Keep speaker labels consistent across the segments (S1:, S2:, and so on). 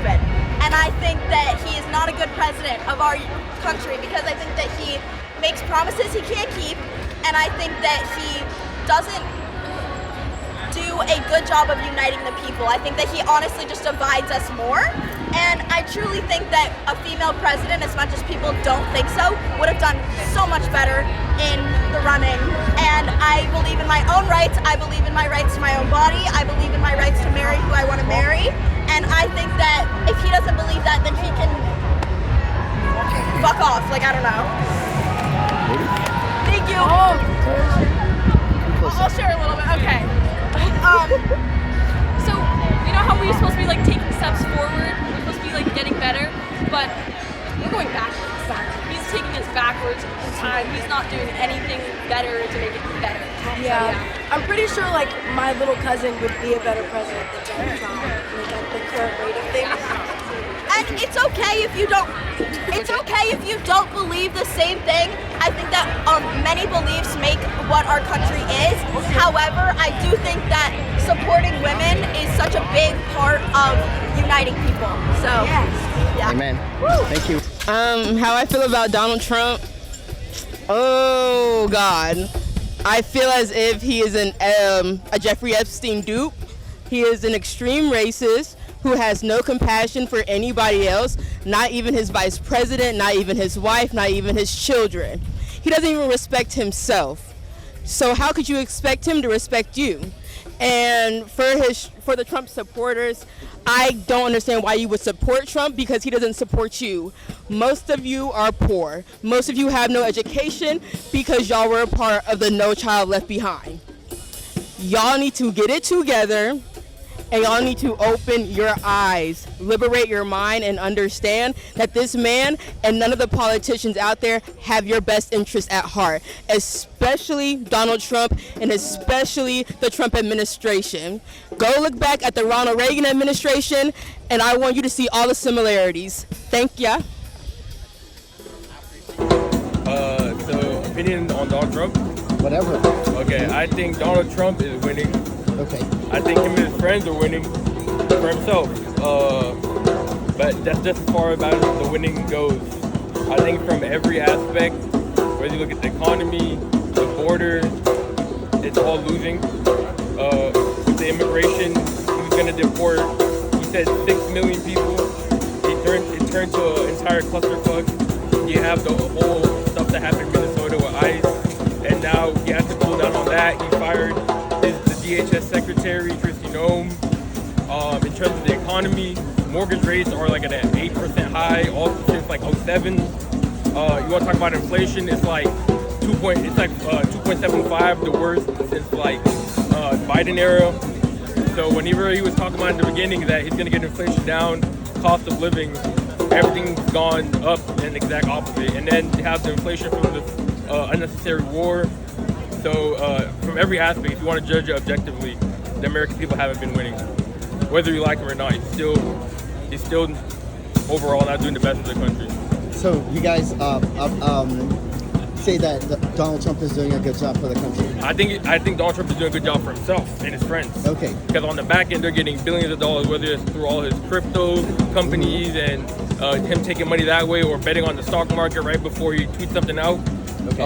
S1: stupid. And I think that he is not a good president of our country because I think that he makes promises he can't keep, and I think that he doesn't do a good job of uniting the people. I think that he honestly just divides us more, and I truly think that a female president, as much as people don't think so, would have done so much better in the running. And I believe in my own rights. I believe in my rights to my own body. I believe in my rights to marry who I want to marry. And I think that if he doesn't believe that, then he can fuck off. Like, I don't know. Thank you.
S2: I'll share a little bit. Okay. So, you know how we're supposed to be like taking steps forward? We're supposed to be like getting better, but we're going backwards. He's taking us backwards in time. He's not doing anything better to make it better.
S3: Yeah. I'm pretty sure like my little cousin would be a better president than Donald Trump. Like at the current rate of things.
S1: And it's okay if you don't. It's okay if you don't believe the same thing. I think that many beliefs make what our country is. However, I do think that supporting women is such a big part of uniting people. So, yeah.
S4: Amen. Thank you.
S5: How I feel about Donald Trump? Oh God, I feel as if he is a Jeffrey Epstein dupe. He is an extreme racist who has no compassion for anybody else, not even his vice president, not even his wife, not even his children. He doesn't even respect himself. So how could you expect him to respect you? And for the Trump supporters, I don't understand why you would support Trump because he doesn't support you. Most of you are poor. Most of you have no education because y'all were a part of the No Child Left Behind. Y'all need to get it together. And y'all need to open your eyes, liberate your mind, and understand that this man and none of the politicians out there have your best interest at heart, especially Donald Trump and especially the Trump administration. Go look back at the Ronald Reagan administration, and I want you to see all the similarities. Thank ya.
S6: So, opinion on Donald Trump?
S4: Whatever.
S6: Okay, I think Donald Trump is winning.
S4: Okay.
S6: I think him and his friends are winning for himself. But that's just as far about as the winning goes. I think from every aspect, whether you look at the economy, the border, it's all losing. With the immigration, he was going to deport, he said 6 million people. It turned to an entire clusterfuck. You have the whole stuff that happened in Minnesota with ICE, and now he has to pull down on that. He fired the DHS Secretary, Kristi Noem. In terms of the economy, mortgage rates are like at an 8% high, all since like 07. You want to talk about inflation? It's like 2.75, the worst since like Biden era. So whenever he was talking about in the beginning that he's going to get inflation down, cost of living, everything's gone up and exact opposite. And then you have the inflation from the unnecessary war. So from every aspect, if you want to judge it objectively, the American people haven't been winning. Whether you like him or not, he's still overall not doing the best for the country.
S4: So you guys say that Donald Trump is doing a good job for the country?
S6: I think Donald Trump is doing a good job for himself and his friends.
S4: Okay.
S6: Because on the back end, they're getting billions of dollars, whether it's through all his crypto companies and him taking money that way or betting on the stock market right before he tweets something out.
S4: Okay.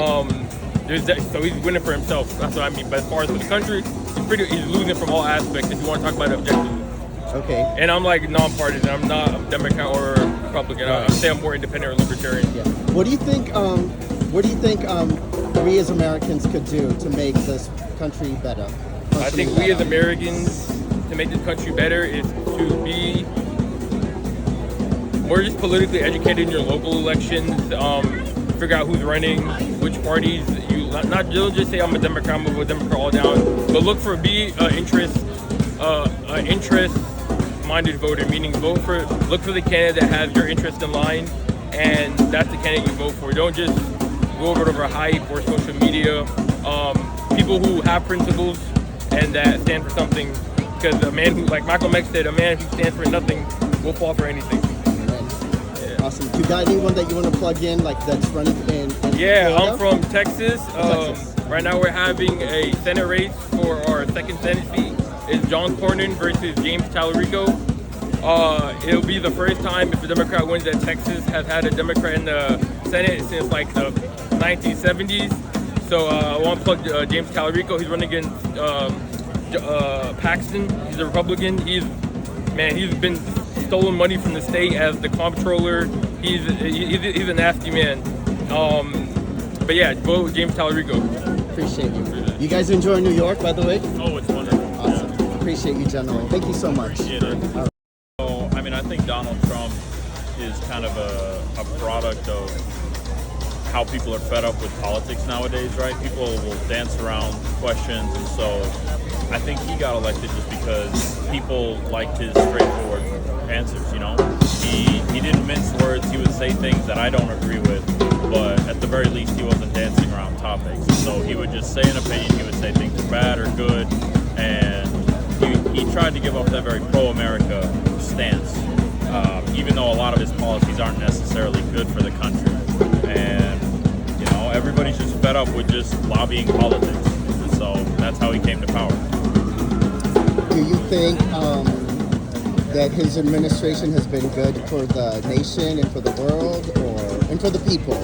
S6: So he's winning for himself. That's what I mean. But as far as for the country, he's losing from all aspects if you want to talk about it objectively.
S4: Okay.
S6: And I'm like nonpartisan. I'm not a Democrat or a Republican. I say I'm more independent or libertarian.
S4: Yeah. What do you think? We as Americans could do to make this country better?
S6: I think we as Americans to make this country better is to be more just politically educated in your local elections. Figure out who's running, which parties you not just say I'm a Democrat, I'm a Democrat all down, but look for interest-minded voter, meaning look for the candidate that has your interest in line, and that's the candidate you vote for. Don't just go over hype or social media. People who have principles and that stand for something, because a man who, like Malcolm X said, a man who stands for nothing will fall for anything.
S4: Awesome. You got anyone that you want to plug in, like that's running in
S6: Yeah,
S4: Florida?
S6: I'm from Texas. Right now we're having a Senate race for our second Senate seat. It's John Cornyn versus James Tallarico. It'll be the first time if a Democrat wins that Texas has had a Democrat in the Senate since like the 1970s. So I want to plug James Talarico. He's running against Paxton. He's a Republican. He's been stolen money from the state as the comptroller. He's a nasty man. But yeah, vote James Talarico.
S4: Appreciate you. You guys enjoy New York, by the way?
S7: Oh, it's wonderful.
S4: Awesome. Appreciate you, gentlemen. Thank you so much.
S7: Appreciate it. So, I mean, I think Donald Trump is kind of a product of how people are fed up with politics nowadays, right? People will dance around questions, and so I think he got elected just because people liked his straightforward answers, you know? He didn't mince words. He would say things that I don't agree with, but at the very least, he wasn't dancing around topics. So he would just say an opinion. He would say things are bad or good, and he tried to give up that very pro-America stance, even though a lot of his policies aren't necessarily good for the country. And, you know, everybody's just fed up with just lobbying politics. And so that's how he came to power.
S4: Do you think that his administration has been good for the nation and for the world, and for the people?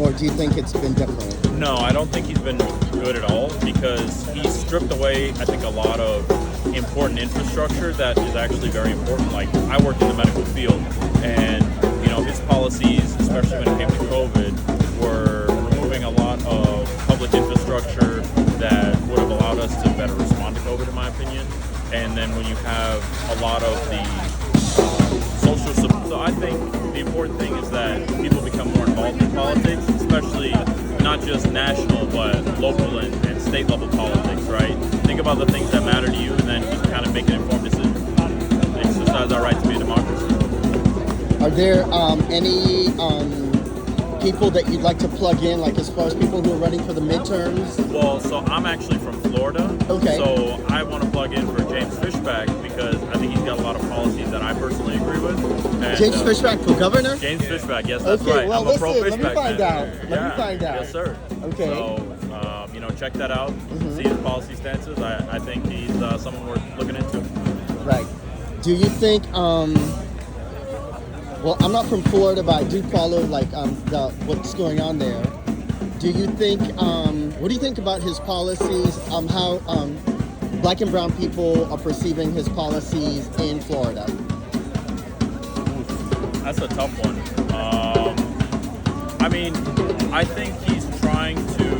S4: Or do you think it's been different?
S7: No, I don't think he's been good at all, because he's stripped away, I think, a lot of important infrastructure that is actually very important. Like, I work in the medical field, and, you know, his policies, especially when it came to COVID, were removing a lot of public infrastructure that would have allowed us to better respond to COVID, in my opinion. And then when you have a lot of the social support, so I think the important thing is that people become more involved in politics, especially not just national, but local and state level politics, right? Think about the things that matter to you, and then just kind of make an informed decision. Exercise our right to be a democracy.
S4: Are there any people that you'd like to plug in, like as far as people who are running for the midterms?
S7: Well, so I'm actually from Florida.
S4: Okay.
S7: So I want to plug in for James Fishback, because I think he's got a lot of policies that I personally agree with. And,
S4: James Fishback for governor?
S7: James Fishback, yes, that's
S4: Okay,
S7: right.
S4: well,
S7: I'm a pro
S4: listen,
S7: Fishback
S4: let me find
S7: fan.
S4: out. Let me find out.
S7: Yes, sir.
S4: Okay.
S7: So, you know, check that out. See his policy stances. I think he's someone worth looking into.
S4: Right. Do you think, well, I'm not from Florida, but I do follow like what's going on there. Do you think, what do you think about his policies, how black and brown people are perceiving his policies in Florida?
S7: That's a tough one. I mean, I think he's trying to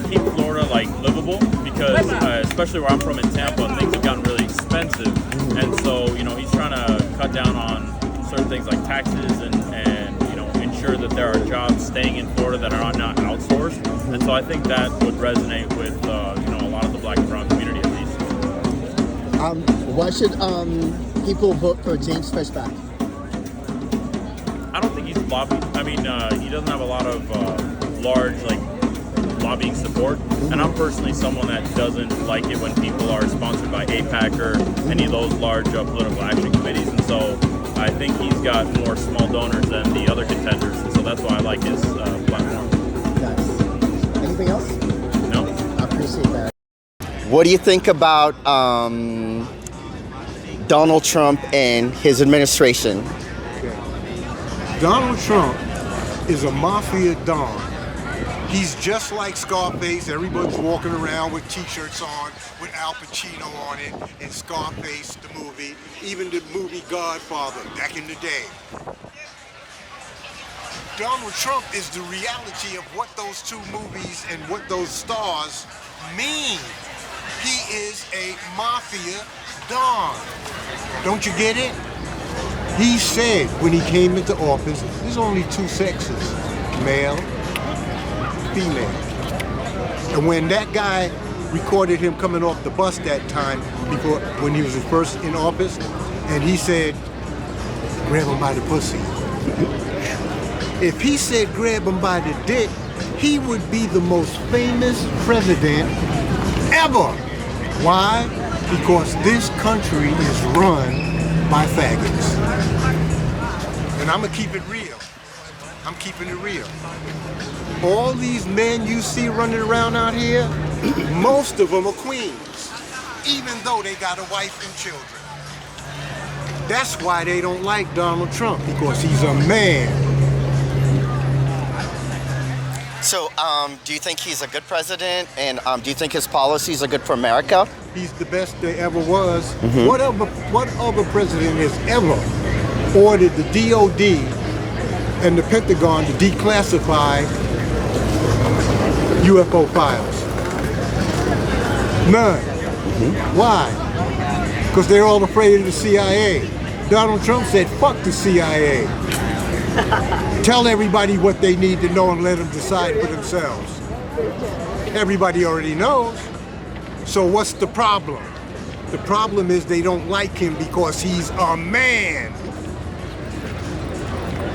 S7: keep Florida like livable, because especially where I'm from in Tampa, things have gotten really expensive, and so, you know, he's trying to cut down on certain things like taxes and you know, ensure that there are jobs staying in Florida that are not outsourced. And so I think that would resonate with you know, a lot of the black and brown community at least.
S4: Why should people vote for James Fishback?
S7: I don't think he's lobbying. I mean, he doesn't have a lot of large like lobbying support, and I'm personally someone that doesn't like it when people are sponsored by AIPAC or any of those large political action committees, and so I think he's got more small donors than the other contenders, and so that's why I like his platform.
S4: Nice. Anything else?
S7: No.
S4: I appreciate that. What do you think about Donald Trump and his administration?
S8: Donald Trump is a mafia don. He's just like Scarface. Everybody's walking around with t-shirts on with Al Pacino on it, and Scarface, the movie, even the movie Godfather back in the day. Donald Trump is the reality of what those two movies and what those stars mean. He is a mafia don. Don't you get it? He said when he came into office, there's only two sexes, male, female. And when that guy recorded him coming off the bus that time, before when he was first in office, and he said, grab him by the pussy. If he said grab him by the dick, he would be the most famous president ever. Why? Because this country is run by faggots. And I'm gonna keep it real. I'm keeping it real. All these men you see running around out here, most of them are queens, even though they got a wife and children. That's why they don't like Donald Trump, because he's a man.
S4: So, do you think he's a good president, and do you think his policies are good for America?
S8: He's the best there ever was. What other president has ever ordered the DOD and the Pentagon to declassify UFO files? None. Why? Because they're all afraid of the CIA. Donald Trump said, fuck the CIA. Tell everybody what they need to know and let them decide for themselves. Everybody already knows. So what's the problem? The problem is they don't like him because he's a man.